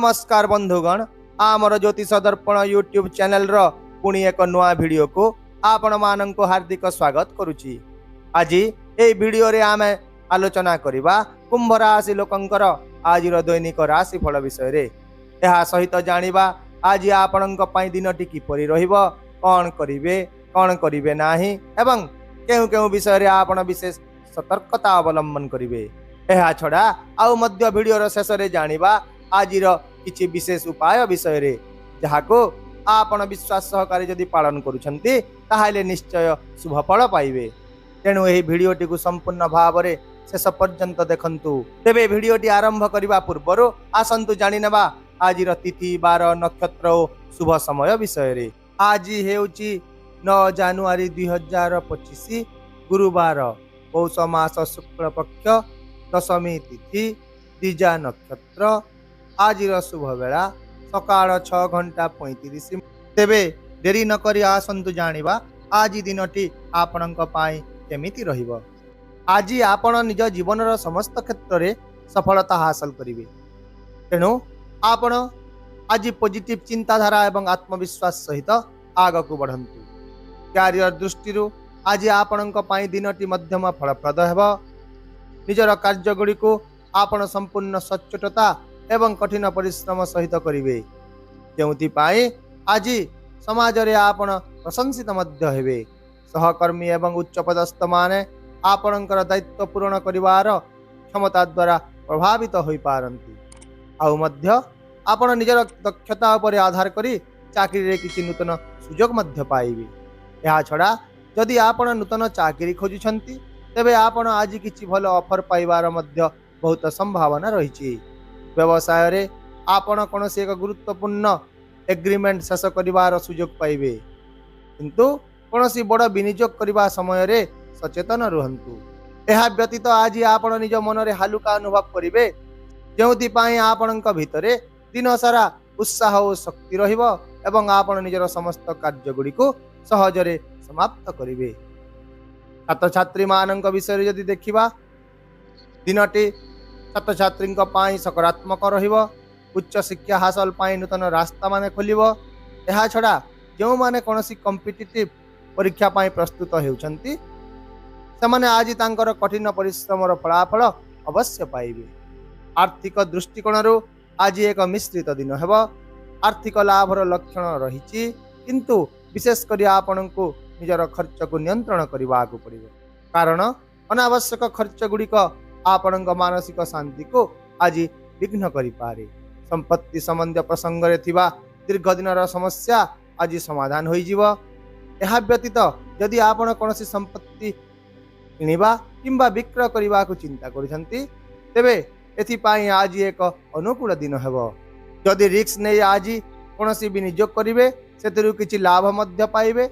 नमस्कार बंधुगण, आमर ज्योतिष दर्पण यूट्यूब चैनल रो पुणी एक नुआ वीडियो को आपण मानक हार्दिक स्वागत करुची। आज ए वीडियो रे आमे आलोचना करिबा कुंभ राशि लोकंकर आजिर दैनिक राशि फल विषय रे। एहा सहित जानिबा आज आपणक पई दिनटी किपरि रहिबो, कोन करिवे नाही एवं केउ केउ विषय रे आपण विशेष सतर्कता अवलंबन करिवे। एहा छडा आउ मध्य वीडियो रो शेष रे जानिबा आजिर किछि विशेष उपाय विषय रे, जहाको आपण विश्वास सहकारी जदि पालन करूछंती ताहाले निश्चय शुभ फल पाइबे। तेणु एही वीडियोटी को संपूर्ण भाव रे शेष पर्यंत देखंतु। तेबे वीडियोटी आरंभ करिबा पूर्वरु आसंतु जानि नेबा आजिर तिथि बार नक्षत्र ओ शुभ समय विषय रे। आज हेउची 9 जनवरी 2025 गुरुवार, पौष मास शुक्ल पक्ष दशमी तिथि द्विजा नक्षत्र। आजिर शुभ बेला सकाळ 6:35। तेबे देरी न करी आसंतु जानिबा आज दिनटी आपणक पाई केमिति रहिबो। आज आपण निज जीवनर समस्त क्षेत्र रे सफलता हासिल करिवे। तेणु आपण आज पॉजिटिव चिंताधारा एवं आत्मविश्वास सहित आगकु बढ़ंतु। कैरियर दृष्टि आज आपणक पाई दिनटी मध्यम फलप्रद हेबो। निजर कार्य गुडी को आपण संपूर्ण सच्चोटता एवं कठिन परिश्रम सहित करिवे, जेउति पाई आज समाज रे आपण प्रशंसित मध्य हेबे। सहकर्मी एवं उच्च पदस्थ माने आपणकर दायित्व पूर्ण करिवार क्षमता द्वारा प्रभावित होई पारंती। आउ मध्य आपण निजर दक्षता उपर आधार करी चाकरी रे किछि नूतन सुजोग मध्य पाइबे। एहा छडा जदि आपण नूतन चाकरी खोजुछंती तेबे आपण आज किछि भल ऑफर पाइबार मध्य बहुत संभावना रहिछि। व्यवसाय रे आपण कोनोसी एक गुरुत्वपूर्ण एग्रीमेंट शेष करिवार सुजोग पाइबे, किंतु कोनोसी बड़ विनियोग करिबा समय रे सचेतन रुहंतु। एहा व्यतीत आज आपण निज मन रे हालुका अनुभव करिवे, जेउति पाई आपणक भितरे दिन सारा उत्साह और शक्ति रहिबो एवं आपण निजर समस्त कार्य गुडी को सहजरे समाप्त करिवे। छात्र छात्री मानक विषय जदि देखिबा दिनटी छात्र छात्री पाई सकारात्मक रहिबो। उच्च शिक्षा हासिल पाई नूतन रास्ता माने खोलिबो। एहा छडा जो माने कोनोसी कॉम्पिटिटिव परीक्षा पाई प्रस्तुत हेउछंती सेमाने आज तांकर कठिन परिश्रमर फलाफल अवश्य पाइबे। आर्थिक दृष्टिकोण आज एक मिश्रित दिन हेबो। आर्थिक लाभर लक्षण रहिछि, किंतु विशेष करी आपनकु निजर खर्च को नियंत्रण करबा को पड़िबो, कारण अनावश्यक खर्च गुड़िक आपणक मानसिक शांति को आज विघ्न करि पारे। संपत्ति संबंध प्रसंग रे थिबा दीर्घ दिनर समस्या आज समाधान होई जीवो। एहा व्यतीत यदि आपण कोनोसी संपत्ति किनिबा किंबा विक्रय करबा को चिंता करिसंती तेबे एथि पाई आज एक अनुकूल दिन हेबो। यदि रिस्क नै आज कोनोसी विनियोग करिवे सेतिरु किछि लाभ मध्य पाइबे,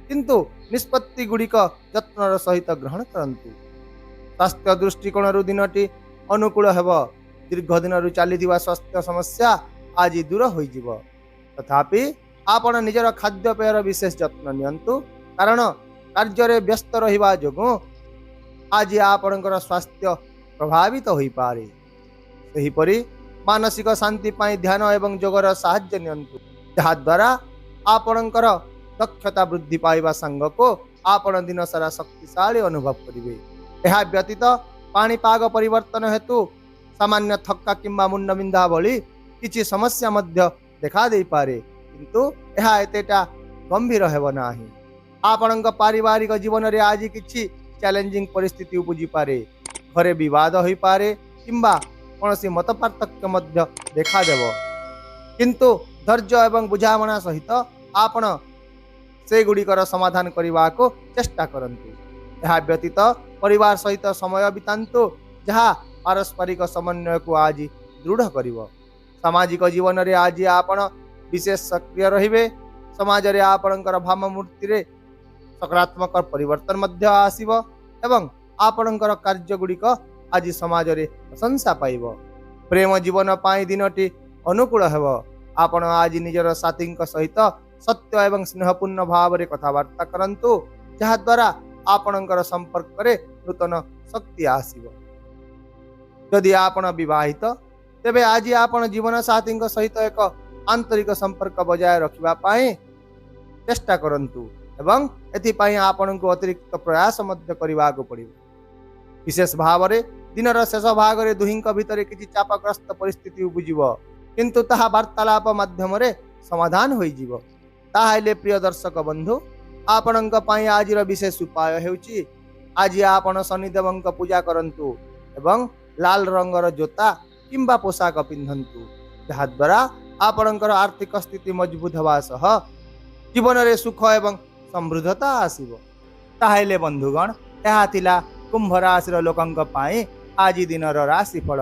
किंतु निष्पत्ति गुड़िक यत्नर सहित ग्रहण करंतु। स्वास्थ्य दृष्टिकोण दिनटी अनुकूल हेबो। दीर्घ दिन चली स्वास्थ्य समस्या आज दूर होई जिवो। तथापि आपण निजर खाद्यपेयर विशेष यत्न नियंतु, कारण कार्य रे व्यस्त रहिबा जोगु आज आपणकर स्वास्थ्य प्रभावित होई पारे। सेहिपरि मानसिक शांति पाई ध्यान एवं योगर सहाय्य नियंतु, जहा द्वारा आपणकर दक्षता वृद्धि पाइबा संग को आपण दिन सारा शक्तिशाली अनुभव करिवे। एहा व्यतीत पाणीपाग परिवर्तन हेतु सामान्य थक्का किंबा मुंडबिंधा भली किछि समस्या मध्य देखा दे पारे, किंतु एहा एतेटा गंभीर हेबो नाही। आपणक पारिवारिक जीवन रे आज किछि चैलेंजिंग परिस्थिति उपजी पारे। घरे विवाद होई पारे किंबा कोनोसी मत पार्थक्य मध्य देखा देबो, किंतु धैर्य एवं बुझामणा सहित आपण से गुड़िकर समाधान करने को चेष्टा करंतु। यह व्यतीत परिवार सहित समय बितांतु, जहाँ पारस्परिक समन्वय को आज दृढ़ करिवो। सामाजिक जीवन रे आज आपण विशेष सक्रिय रहिबे। समाज रे आपणकर भावमूर्ति रे सकारात्मक परिवर्तन मध्य आसीबो एवं आपणकर कार्य गुड़िक आज समाज रे प्रशंसा पाइबो। प्रेम जीवन पाई दिनटी अनुकूल हेबो। आपण आज निजर साथी सहित सत्य एवं स्नेहपूर्ण भाव रे कथबार्ता करंतु, जहा द्वारा आपणकर संपर्क रे नूतन शक्ति आसीबो। यदि आपण विवाहित तेबे आज आपण जीवन साथी सहित एक आंतरिक संपर्क बजाय रखिबा पाई चेष्टा करंतु एवं एथिपाई आपण को अतिरिक्त प्रयास मध्य करने को पड़िबो। विशेष भाव में दिनर शेष भाग में दुहीं भितर किसी चापग्रस्त परिस्थिति बुझिबो किंतु ताहा वार्तालाप माध्यम समाधान हो जीवो। ताहाइले प्रिय दर्शक बंधु आपणक पई आज विशेष उपाय हेउची आज आपण शनिदेव पूजा करंतु एवं लाल रंगर जोता किंबा पोशाक पिंधंतु जहाद्वारा आपणकर आर्थिक स्थिति मजबूत हवा सह जीवन में सुख एवं समृद्धता आसीबो। ताहाइले बंधुगण यह थिला कुंभ राशि लोकंक पाई आज दिनर राशिफल।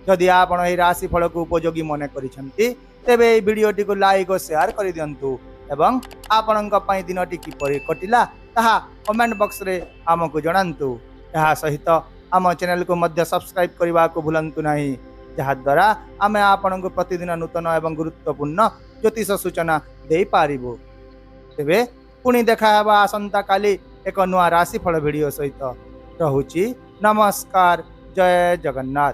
जदि आपण एही राशिफल को उपयोगी मन करिसेंती तेबे एही वीडियोटी को लाइक और शेयर कर दियंतु एवं आपणक पई दिनटी किपरि कटिला ताहा कमेंट बॉक्स रे हमकु जणांतु। यह सहित आम चैनल को मध्य सब्सक्राइब करने को भूलंतु नहीं जहाद्वारा आमे आपणक प्रतिदिन नूतन एवं गुरुत्वपूर्ण ज्योतिष सूचना दे पारिबो। तेबे पुणी देखा हेबा आसंता काली एक नुआ राशिफल वीडियो सहित। रहुची नमस्कार। जय जगन्नाथ।